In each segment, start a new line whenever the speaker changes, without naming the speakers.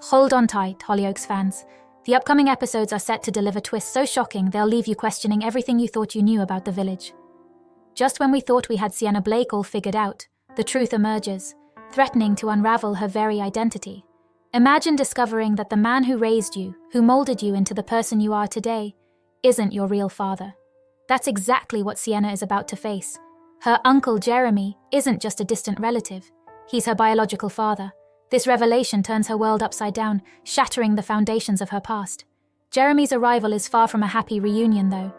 Hold on tight, Hollyoaks fans. The upcoming episodes are set to deliver twists so shocking they'll leave you questioning everything you thought you knew about the village. Just when we thought we had Sienna Blake all figured out, the truth emerges, threatening to unravel her very identity. Imagine discovering that the man who raised you, who molded you into the person you are today, isn't your real father. That's exactly what Sienna is about to face. Her uncle Jeremy isn't just a distant relative. He's her biological father. This revelation turns her world upside down, shattering the foundations of her past. Jeremy's arrival is far from a happy reunion, though.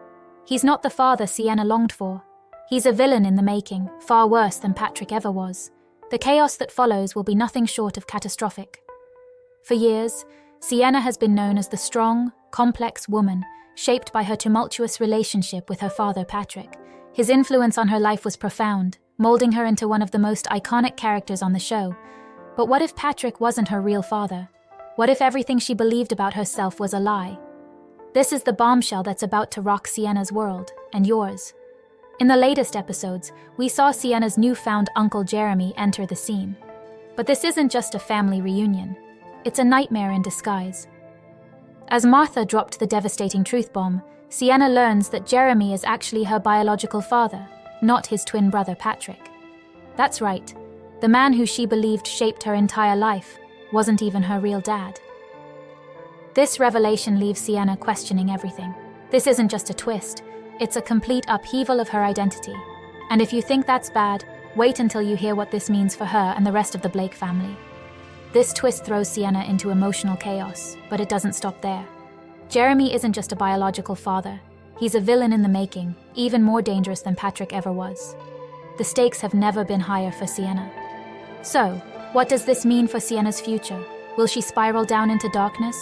He's not the father Sienna longed for. He's a villain in the making, far worse than Patrick ever was. The chaos that follows will be nothing short of catastrophic. For years, Sienna has been known as the strong, complex woman, shaped by her tumultuous relationship with her father Patrick. His influence on her life was profound, molding her into one of the most iconic characters on the show. But what if Patrick wasn't her real father? What if everything she believed about herself was a lie? This is the bombshell that's about to rock Sienna's world, and yours. In the latest episodes, we saw Sienna's newfound Uncle Jeremy enter the scene. But this isn't just a family reunion. It's a nightmare in disguise. As Martha dropped the devastating truth bomb, Sienna learns that Jeremy is actually her biological father, not his twin brother Patrick. That's right. The man who she believed shaped her entire life wasn't even her real dad. This revelation leaves Sienna questioning everything. This isn't just a twist, it's a complete upheaval of her identity. And if you think that's bad, wait until you hear what this means for her and the rest of the Blake family. This twist throws Sienna into emotional chaos, but it doesn't stop there. Jeremy isn't just a biological father. He's a villain in the making, even more dangerous than Patrick ever was. The stakes have never been higher for Sienna. So, what does this mean for Sienna's future? Will she spiral down into darkness,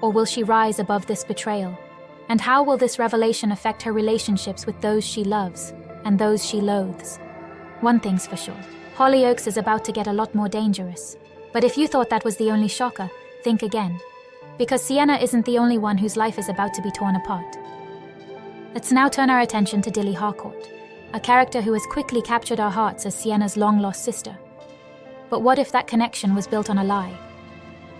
or will she rise above this betrayal? And how will this revelation affect her relationships with those she loves and those she loathes? One thing's for sure, Hollyoaks is about to get a lot more dangerous. But if you thought that was the only shocker, think again. Because Sienna isn't the only one whose life is about to be torn apart. Let's now turn our attention to Dilly Harcourt, a character who has quickly captured our hearts as Sienna's long-lost sister. But what if that connection was built on a lie?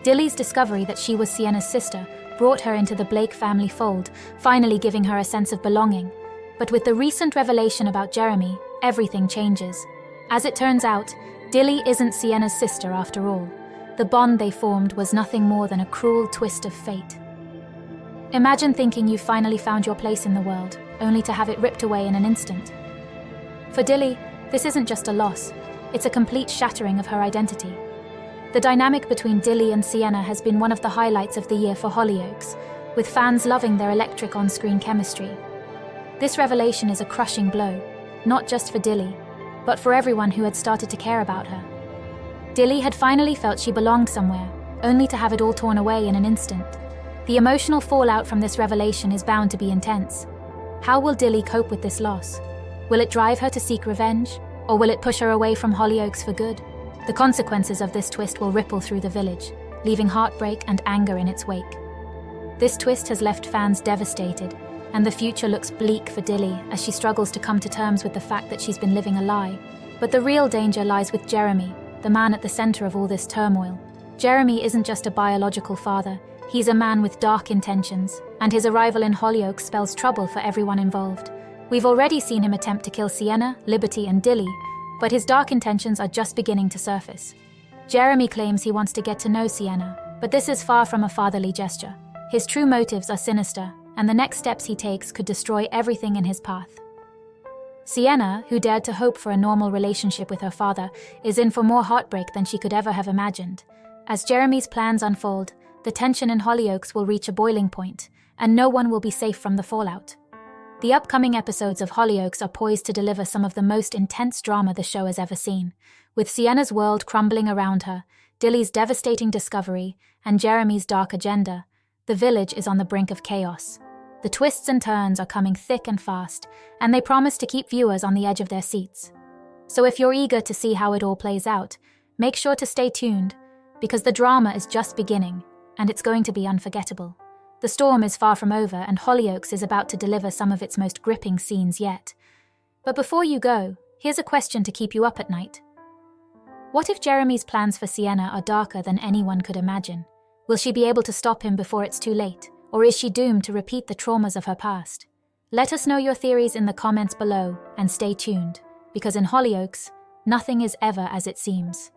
Dilly's discovery that she was Sienna's sister brought her into the Blake family fold, finally giving her a sense of belonging. But with the recent revelation about Jeremy, everything changes. As it turns out, Dilly isn't Sienna's sister after all. The bond they formed was nothing more than a cruel twist of fate. Imagine thinking you finally found your place in the world, only to have it ripped away in an instant. For Dilly, this isn't just a loss, it's a complete shattering of her identity. The dynamic between Dilly and Sienna has been one of the highlights of the year for Hollyoaks, with fans loving their electric on-screen chemistry. This revelation is a crushing blow, not just for Dilly, but for everyone who had started to care about her. Dilly had finally felt she belonged somewhere, only to have it all torn away in an instant. The emotional fallout from this revelation is bound to be intense. How will Dilly cope with this loss? Will it drive her to seek revenge, or will it push her away from Hollyoaks for good? The consequences of this twist will ripple through the village, leaving heartbreak and anger in its wake. This twist has left fans devastated, and the future looks bleak for Dilly as she struggles to come to terms with the fact that she's been living a lie. But the real danger lies with Jeremy, the man at the center of all this turmoil. Jeremy isn't just a biological father, he's a man with dark intentions, and his arrival in Hollyoaks spells trouble for everyone involved. We've already seen him attempt to kill Sienna, Liberty, and Dilly, but his dark intentions are just beginning to surface. Jeremy claims he wants to get to know Sienna, but this is far from a fatherly gesture. His true motives are sinister, and the next steps he takes could destroy everything in his path. Sienna, who dared to hope for a normal relationship with her father, is in for more heartbreak than she could ever have imagined. As Jeremy's plans unfold, the tension in Hollyoaks will reach a boiling point, and no one will be safe from the fallout. The upcoming episodes of Hollyoaks are poised to deliver some of the most intense drama the show has ever seen. With Sienna's world crumbling around her, Dilly's devastating discovery, and Jeremy's dark agenda, the village is on the brink of chaos. The twists and turns are coming thick and fast, and they promise to keep viewers on the edge of their seats. So if you're eager to see how it all plays out, make sure to stay tuned, because the drama is just beginning, and it's going to be unforgettable. The storm is far from over, and Hollyoaks is about to deliver some of its most gripping scenes yet. But before you go, here's a question to keep you up at night. What if Jeremy's plans for Sienna are darker than anyone could imagine? Will she be able to stop him before it's too late, or is she doomed to repeat the traumas of her past? Let us know your theories in the comments below, and stay tuned, because in Hollyoaks, nothing is ever as it seems.